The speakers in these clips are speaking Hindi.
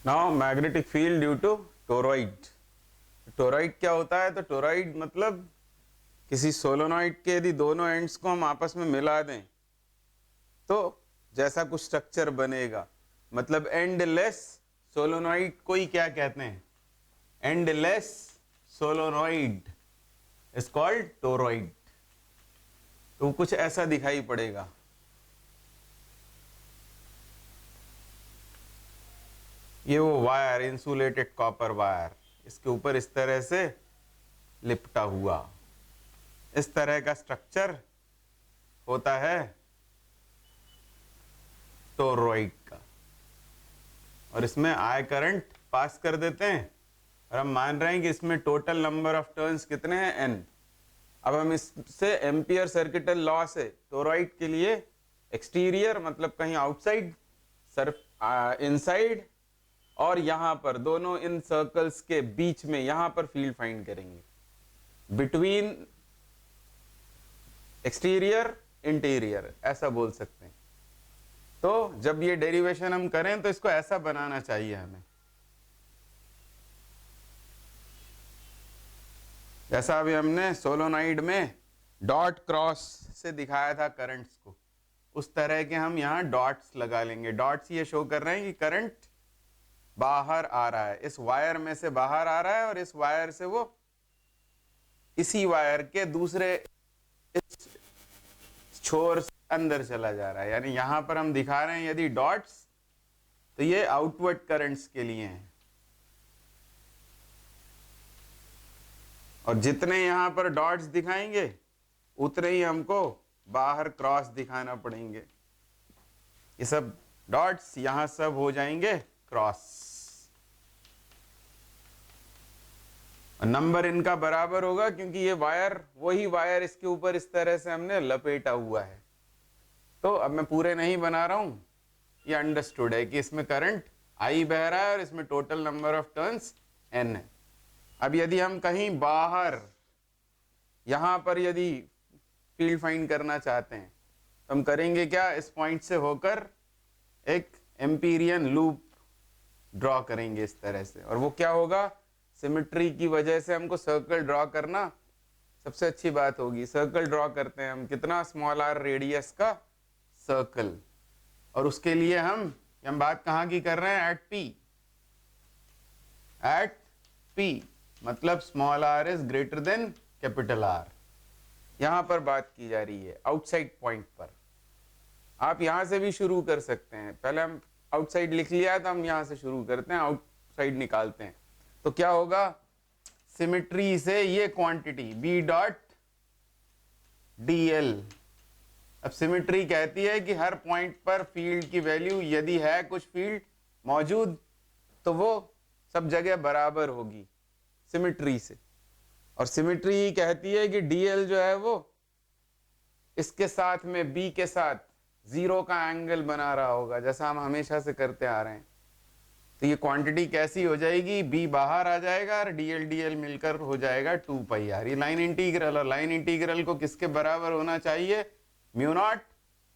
Now magnetic field due to toroid. Toroid क्या होता है? तो टोरॉइड मतलब किसी सोलोनॉइड के यदि दोनों एंड्स को हम आपस में मिला दें तो जैसा कुछ स्ट्रक्चर बनेगा, मतलब एंडलेस सोलोनॉइड को ही क्या कहते हैं? Endless solenoid is called toroid. तो कुछ ऐसा दिखाई पड़ेगा। ये वो वायर, इंसुलेटेड कॉपर वायर, इसके ऊपर इस तरह से लिपटा हुआ इस तरह का स्ट्रक्चर होता है टोरॉइड का, और इसमें आई करंट पास कर देते हैं, और हम मान रहे हैं कि इसमें टोटल नंबर ऑफ टर्न्स कितने हैं? एन। अब हम इससे एम्पियर सर्किटल लॉ से टोरॉइड के लिए एक्सटीरियर मतलब कहीं आउटसाइड, इनसाइड, और यहां पर दोनों इन सर्कल्स के बीच में यहां पर फील्ड फाइंड करेंगे, बिटवीन एक्सटीरियर इंटीरियर ऐसा बोल सकते हैं। तो जब ये डेरिवेशन हम करें तो इसको ऐसा बनाना चाहिए हमें, जैसा अभी हमने सोलोनाइड में डॉट क्रॉस से दिखाया था करंट्स को, उस तरह के हम यहाँ डॉट्स लगा लेंगे। डॉट्स ये शो कर रहे हैं कि करंट बाहर आ रहा है, इस वायर में से बाहर आ रहा है, और इस वायर से वो इसी वायर के दूसरे इस छोर से अंदर चला जा रहा है। यानी यहां पर हम दिखा रहे हैं यदि डॉट्स, तो ये आउटवर्ड करंट्स के लिए हैं, और जितने यहां पर डॉट्स दिखाएंगे उतने ही हमको बाहर क्रॉस दिखाना पड़ेंगे। ये सब डॉट्स यहां सब हो जाएंगे क्रॉस, नंबर इनका बराबर होगा क्योंकि ये वायर, वही वायर इसके ऊपर इस तरह से हमने लपेटा हुआ है। तो अब मैं पूरे नहीं बना रहा हूं, ये अंडरस्टूड है कि इसमें करंट आई बह रहा है और इसमें total number of turns N है। अब यदि हम कहीं बाहर यहां पर यदि फील्ड फाइंड करना चाहते हैं तो हम करेंगे क्या? इस पॉइंट से होकर एक एम्पीरियन लूप ड्रॉ करेंगे इस तरह से, और वो क्या होगा? सिमेट्री की वजह से हमको सर्कल ड्रॉ करना सबसे अच्छी बात होगी। सर्कल ड्रॉ करते हैं हम, कितना? स्मॉल आर रेडियस का सर्कल, और उसके लिए हम बात कहाँ की कर रहे हैं? At P. एट पी मतलब small R is greater than capital R, यहां पर बात की जा रही है आउटसाइड पॉइंट पर। आप यहां से भी शुरू कर सकते हैं, पहले हम आउटसाइड लिख लिया तो हम यहां से शुरू करते हैं, आउटसाइड निकालते हैं। तो क्या होगा? सिमेट्री से ये quantity B dot D L. अब सिमेट्री कहती है कि हर पॉइंट पर फील्ड की वैल्यू, यदि है कुछ फील्ड मौजूद, तो वो सब जगह बराबर होगी सिमेट्री से। और सिमेट्री ही कहती है कि डीएल जो है वो इसके साथ में बी के साथ जीरो का एंगल बना रहा होगा, जैसा हम हमेशा से करते आ रहे हैं। तो ये क्वांटिटी कैसी हो जाएगी? बी बाहर आ जाएगा और डीएल डीएल मिलकर हो जाएगा 2 पाई आर। ये लाइन इंटीग्रल, और लाइन इंटीग्रल को किसके बराबर होना चाहिए? म्यू नॉट,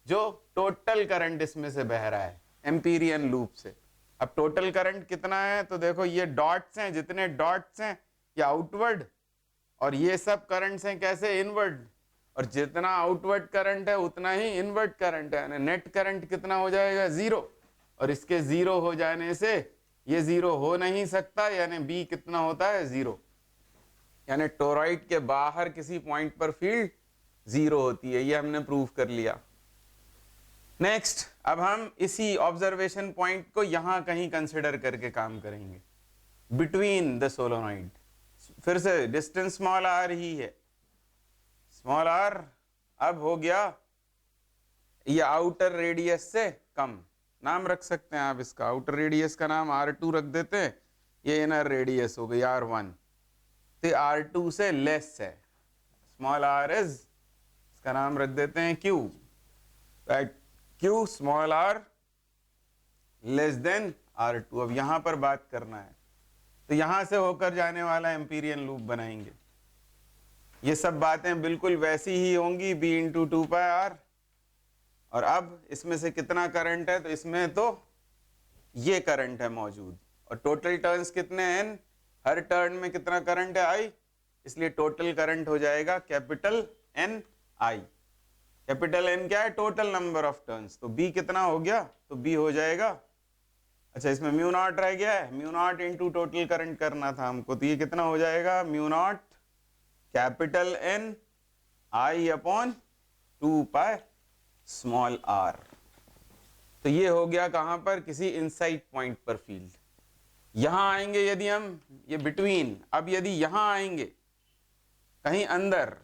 जो टोटल करंट इसमें से बह रहा है एम्पीरियन लूप से। अब टोटल करंट कितना है? तो देखो ये डॉट्स हैं, जितने डॉट्स हैं ये आउटवर्ड, और ये सब करंट्स हैं कैसे? इनवर्ड, और जितना आउटवर्ड करंट है उतना ही इनवर्ड करंट है, यानी नेट करंट कितना हो जाएगा? 0। और इसके 0 हो जाने से ये 0 हो नहीं सकता, यानी बी कितना होता है? 0। यानी टोरॉइड के बाहर किसी पॉइंट पर फील्ड 0 होती है, ये हमने प्रूव कर लिया। नेक्स्ट, अब हम इसी ऑब्जर्वेशन पॉइंट को यहां कहीं कंसिडर करके काम करेंगे, बिटवीन द सोलोनॉइड। फिर से डिस्टेंस स्मॉल आर ही है, स्मॉल आर अब हो गया ये आउटर रेडियस से कम। नाम रख सकते हैं आप इसका, आउटर रेडियस का नाम R2 रख देते हैं, ये इनर रेडियस हो गई R1, तो R2 से लेस है, स्मॉल r इज, इसका नाम रख देते हैं Q, at Q small r less than R2। अब यहां पर बात करना है, तो यहां से होकर जाने वाला एम्पीरियन लूप बनाएंगे। ये सब बातें बिल्कुल वैसी ही होंगी, b इंटू 2 पाई r। और अब इसमें से कितना करंट है? तो इसमें तो ये करंट है मौजूद, और टोटल टर्न्स कितने हैं n, हर टर्न में कितना करंट है I, इसलिए टोटल करंट हो जाएगा capital N I। Capital N क्या है, टोटल नंबर ऑफ टर्न्स, तो B कितना हो गया, तो B हो जाएगा, अच्छा इसमें म्यू नॉट रह गया है, mu not into total current करना था हमको, तो ये कितना हो जाएगा, mu naught capital N I upon 2 pi small r। तो ये हो गया कहां पर, किसी इनसाइड पॉइंट पर फील्ड। यहां आएंगे यदि हम, ये बिटवीन, अब यदि यहां आएंगे कहीं अंदर,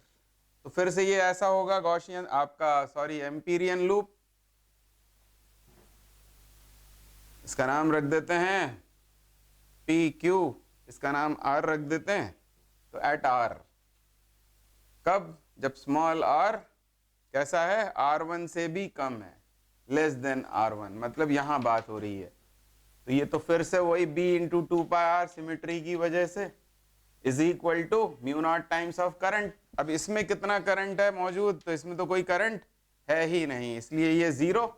तो फिर से ये ऐसा होगा गॉसियन आपका, सॉरी एम्पीरियन लूप, इसका नाम रख देते हैं PQ, इसका नाम R रख देते हैं। तो एट R, कब, जब स्मॉल r कैसा है, R1 से भी कम है, लेस देन R1, मतलब यहां बात हो रही है। तो ये तो फिर से वही B into 2 pi R symmetry की वजह से is equal to mu naught times of current. अब इसमें कितना करंट है मौजूद, तो इसमें तो कोई करंट है ही नहीं, इसलिए ये 0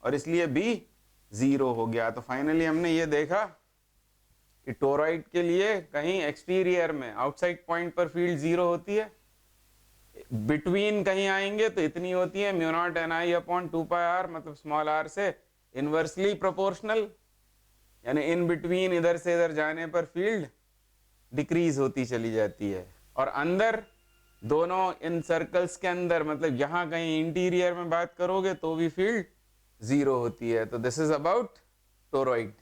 और इसलिए B 0 हो गया। तो फाइनली हमने ये देखा कि टोरॉइड के लिए कहीं एक्सटीरियर में आउटसाइड पॉइंट पर फील्ड 0 होती है, बिटवीन कहीं आएंगे तो इतनी होती है mu naught N I upon 2 pi R, मतलब स्मॉल r से इनवर्सली प्रोपोर्शनल, यानी इन बिटवीन इधर से इधर जाने पर फील्ड डिक्रीज होती चली जाती है। और अंदर दोनों इन सर्कल्स के अंदर, मतलब यहां कहीं इंटीरियर में बात करोगे तो भी फील्ड 0 होती है। तो दिस इज अबाउट टोरॉइड।